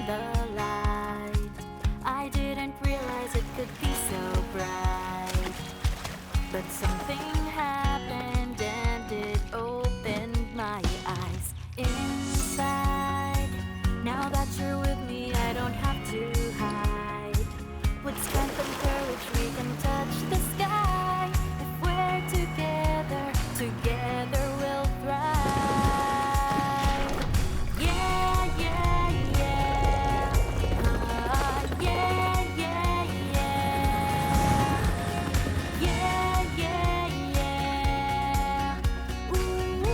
the light. I didn't realize it could be so bright. But something happened and it opened my eyes inside. Now that you're with me, I don't have to hide. With strength and courage, we can touch the sky. If we're together, together we'll thrive. Yeah, yeah, yeah. Yeah, yeah, yeah. Yeah, yeah, yeah. Ooh.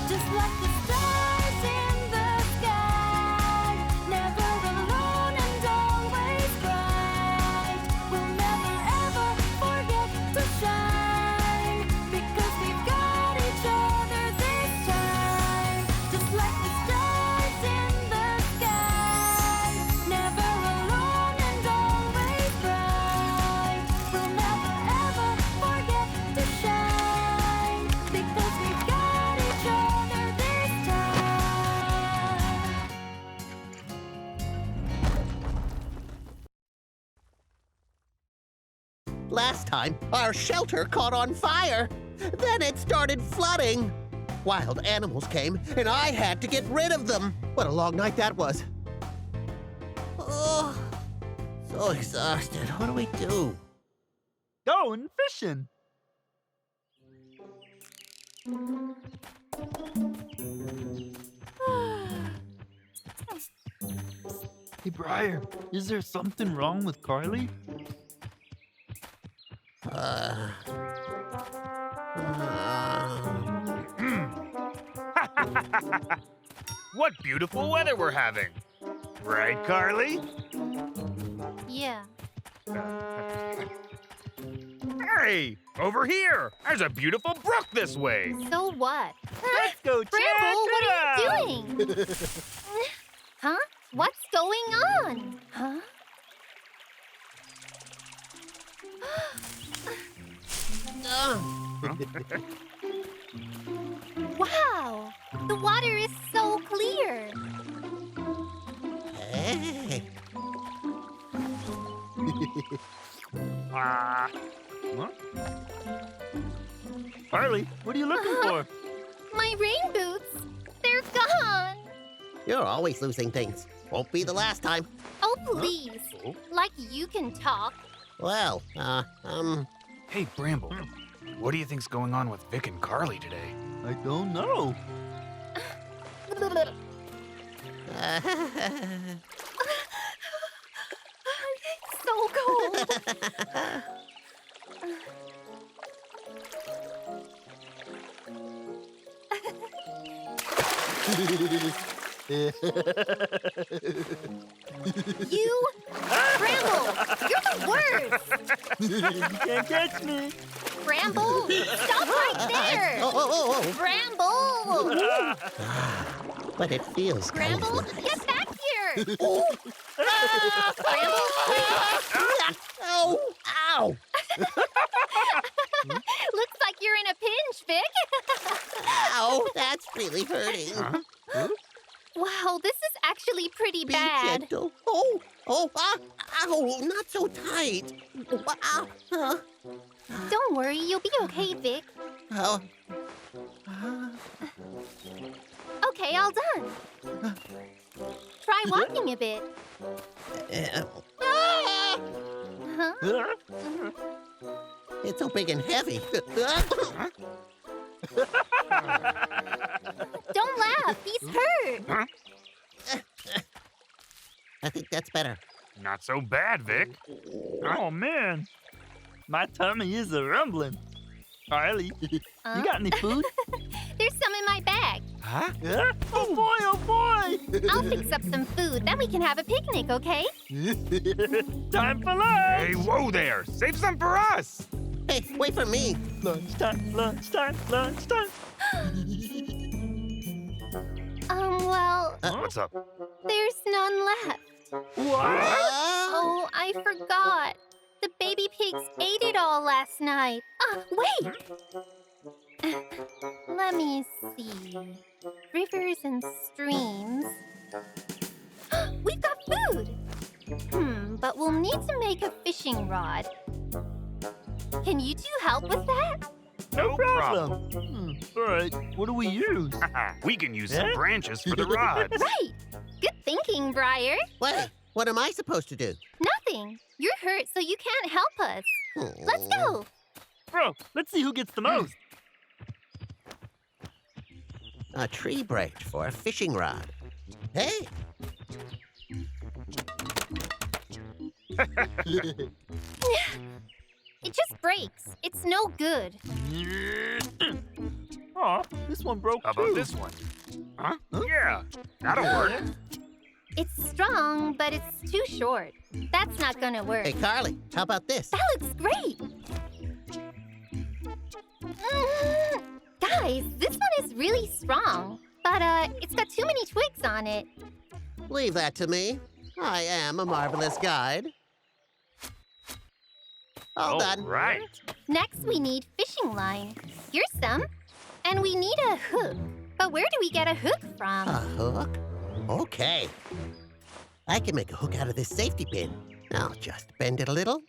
Just like the stars in the sky, never alone and always bright. We'll never ever forget to shine, because we've got each other this time. Just like the stars in the sky, never alone and always bright. We'll never ever forget to shine, because we've got each other this time. Last time, our shelter caught on fire. Then it started flooding. Wild animals came, and I had to get rid of them. What a long night that was. Oh, so exhausted. What do we do? Going fishing. Hey, Briar, is there something wrong with Carly? Uh, What beautiful weather we're having. Right, Carly? Yeah. Hey, over here. There's a beautiful brook this way. So what? Let's go check Bramble, what it are out. you doing? Huh? What's going on? Huh? Wow! The water is so clear. Hey. Huh? Carly, what are you looking for? My rain boots, they're gone. You're always losing things. Won't be the last time. Oh, please. Like you can talk. Well, Hey, Bramble. What do you think's going on with Vic and Carly today? I don't know. It's so cold. You, Bramble, you're the worst. You can't catch me. Bramble, stop right there. Oh. Bramble, But it feels Bramble, nice. get back here. Bramble, Oh, ow! looks like you're in a pinch, Vic. Ow, that's really hurting. Wow, this is actually pretty Be bad. gentle. Ow, not so tight. Ow. Don't worry, you'll be okay, Vic. Oh. Okay, all done. Try walking a bit. Huh? It's so big and heavy. Don't laugh, he's hurt. I think that's better. Not so bad, Vic. Oh, man. My tummy is a rumbling. Carly, you got any food? There's some in my bag. Huh? Yeah? Oh, boy, oh, boy. I'll fix up some food, then we can have a picnic, okay? Time for lunch. Hey, whoa there. Save some for us. Hey, wait for me. Lunchtime, lunchtime, lunchtime. Well, What's up? there's none left. What? Oh, I forgot. The baby pigs ate it all last night. Wait! Let me see. Rivers and streams. We've got food! But we'll need to make a fishing rod. Can you two help with that? No problem. All right, what do we use? We can use some branches for the rods. Right! Good thinking, Briar. Wait, what am I supposed to do? Nothing. You're hurt, so you can't help us. Let's go. Bro, let's see who gets the most. A tree branch for a fishing rod. Hey, It just breaks. It's no good. Aw, this one broke How too. about this one? Huh? Yeah, that'll work. It's strong, but it's too short. That's not gonna work. hey, Carly, how about this? That looks great. Guys, this one is really strong, but it's got too many twigs on it. Leave that to me. I am a marvelous guide. All done. Right. Next, we need fishing line. Here's some. And we need a hook. But where do we get a hook from? A hook? Okay. I can make a hook out of this safety pin. I'll just bend it a little.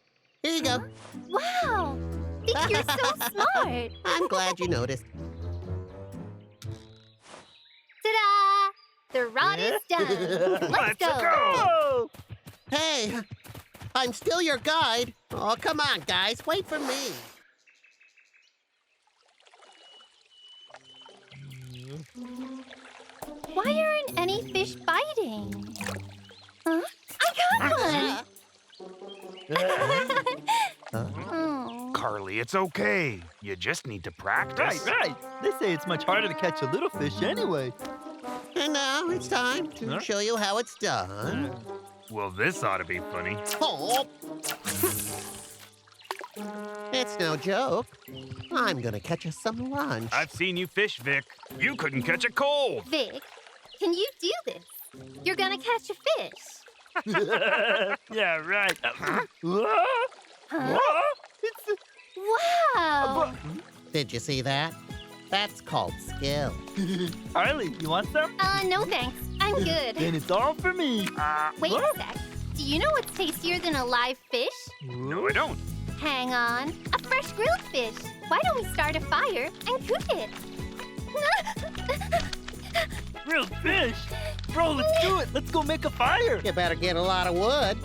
Here you go. Wow! Vic, you're so smart. I'm glad you noticed. Ta-da! The rod is done. Let's go. Oh! Hey, I'm still your guide. Oh, come on, guys. Wait for me. Why aren't any fish biting? Huh? I got one! Oh. Carly, it's okay. You just need to practice. Right. They say it's much harder to catch a little fish anyway. And now it's time to show you how it's done. Well, this ought to be funny. Oh. It's no joke. I'm gonna catch us some lunch. I've seen you fish, Vic. You couldn't catch a cold. Vic, can you do this? You're gonna catch a fish. Yeah, right. Huh? What? It's Wow! Did you see that? That's called skill. Harley, you want some? No thanks. I'm good. Then it's all for me. Wait a sec. Do you know what's tastier than a live fish? No, I don't. Hang on. A fresh grilled fish. Why don't we start a fire and cook it? Real fish. Bro, let's do it. Let's go make a fire. You better get a lot of wood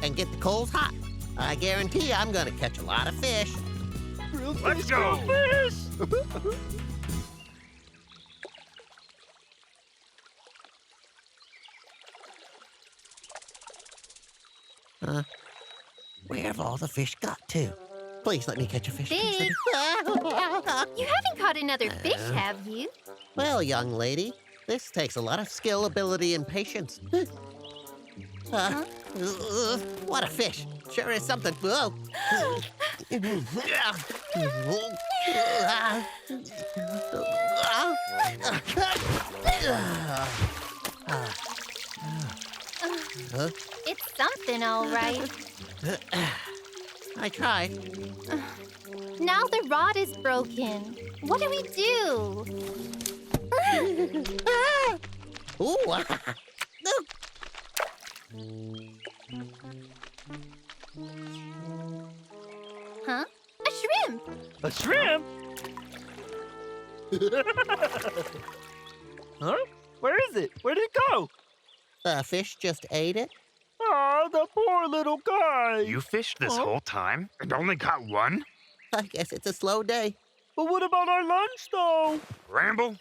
and get the coals hot. I guarantee I'm gonna catch a lot of fish. Real fish. Let's go. Real fish. Where have all the fish got to? Please let me catch a fish. Vic. Please let me- You haven't caught another fish, have you? Well, young lady, this takes a lot of skill, ability, and patience. What a fish. Sure is something. Whoa. It's something, all right. I tried. Now the rod is broken. What do we do? Ooh. Huh? A shrimp. A shrimp? Huh? Where is it? Where'd it go? The fish just ate it? Oh, the poor little guy. You fished this whole time and only got one? I guess it's a slow day. But what about our lunch, though? Ramble,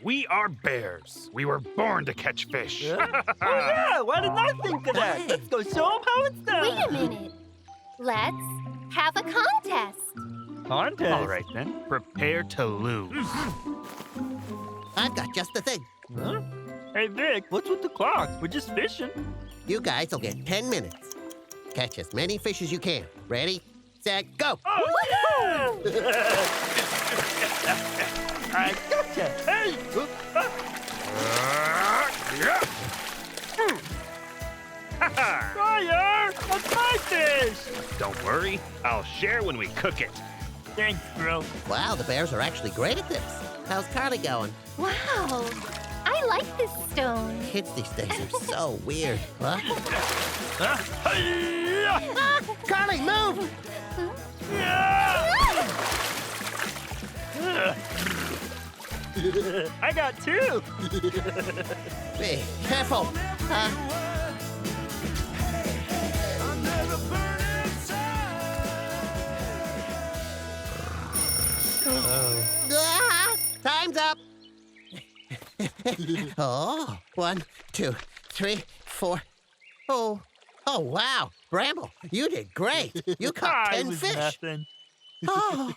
we are bears. We were born to catch fish. Yeah? Oh, yeah. Why didn't I think of that? Let's go show them how it's done. Wait a minute. Let's have a contest. Contest? All right, then. Prepare to lose. I've got just the thing. Huh? Hey, Vic, what's with the clock? We're just fishing. You guys will get 10 minutes. Catch as many fish as you can. Ready, set, go! Oh, yeah! I gotcha. Hey! Fire! That's my fish! Don't worry, I'll share when we cook it. Thanks, bro. Wow, the bears are actually great at this. How's Carly going? Wow, I like this stone. Kids these days are so weird. Huh? Huh? Hi-ya! Ah, Carly, move! Yeah! I got two. Be careful. Ah, time's up. Oh, 1, 2, 3, 4. Oh, wow. Bramble, you did great. You caught I 10 was fish. nothing. Oh,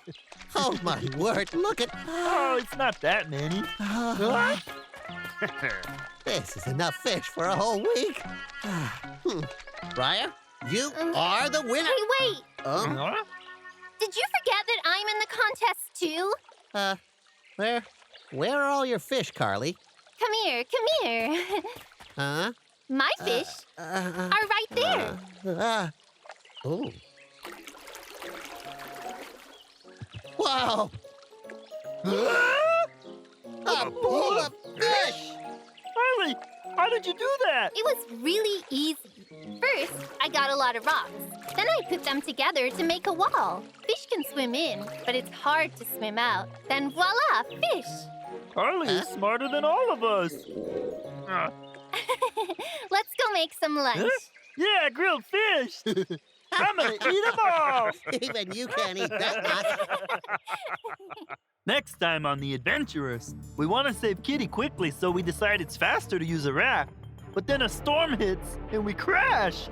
my word. Look at... Oh, it's not that many. What? This is enough fish for a whole week. Briar, you are the winner. Hey, wait! Huh? Did you forget that I'm in the contest too? Where are all your fish, Carly? Come here. Huh? My fish are right there. Oh. Wow! A pool of fish! Harley, how did you do that? It was really easy. First, I got a lot of rocks. Then I put them together to make a wall. Fish can swim in, but it's hard to swim out. Then voila, fish! Harley is smarter than all of us. Let's go make some lunch. Huh? Yeah, grilled fish. I'm gonna eat them all. Even you can't eat that much. Next time on The Adventurers, we want to save Kitty quickly, so we decide it's faster to use a raft. But then a storm hits and we crash.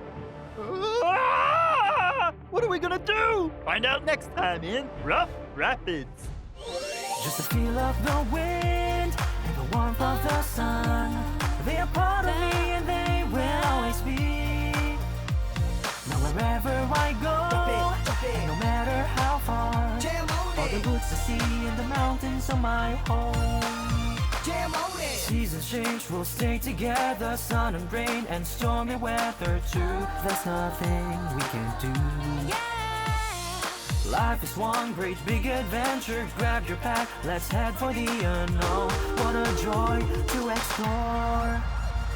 Ah! What are we gonna do? Find out next time in Rough Rapids. Just the feel of the wind and the warmth of the sun. They are part of me and they will always be. Now wherever I go, no matter how far, all the woods, the sea, and the mountains are my home. Seasons change, we'll stay together. Sun and rain and stormy weather too. There's nothing we can't do. Life is one great big adventure. Grab your pack, let's head for the unknown. What a joy to explore.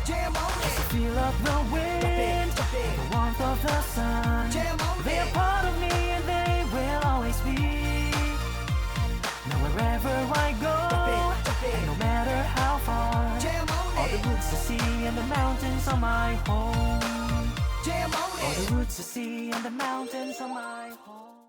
Just the feel of the wind, the warmth of the sun. They are part of me and they will always be. Now wherever I go, no matter how far, all the woods, the sea, and the mountains are my home. All the woods, the sea, and the mountains are my home.